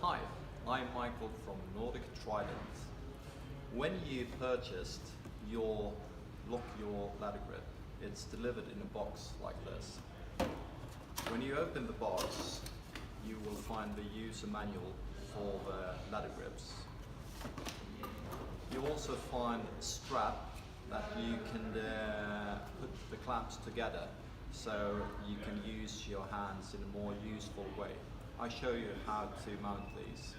Hi, I'm Michael from Nordic Trident. When you purchased your ladder grip, it's delivered in a box like this. When you open the box, you will find the user manual for the ladder grips. You also find a strap that you can put the clamps together so you can use your hands in a more useful way. I'll show you how to mount these.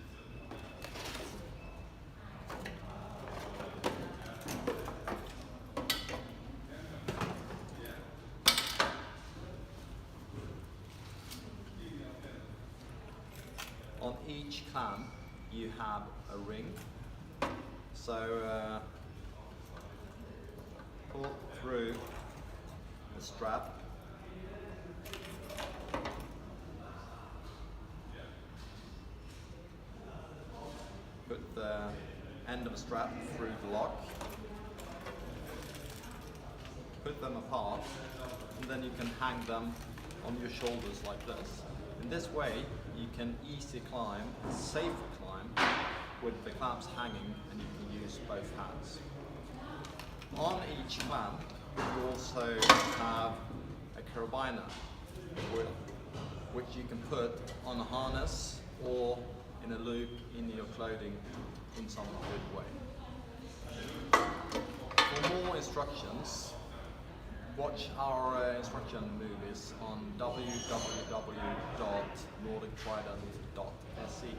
On each clamp you have a ring, so pull through the strap, put the end of the strap through the lock, put them apart, and then you can hang them on your shoulders like this. In this way you can easily climb, safely climb, with the clamps hanging, and you can use both hands. On each clamp you also have a carabiner which you can put on a harness or in a loop in your clothing in some good way. For more instructions, watch our instruction movies on www.nordictrident.se.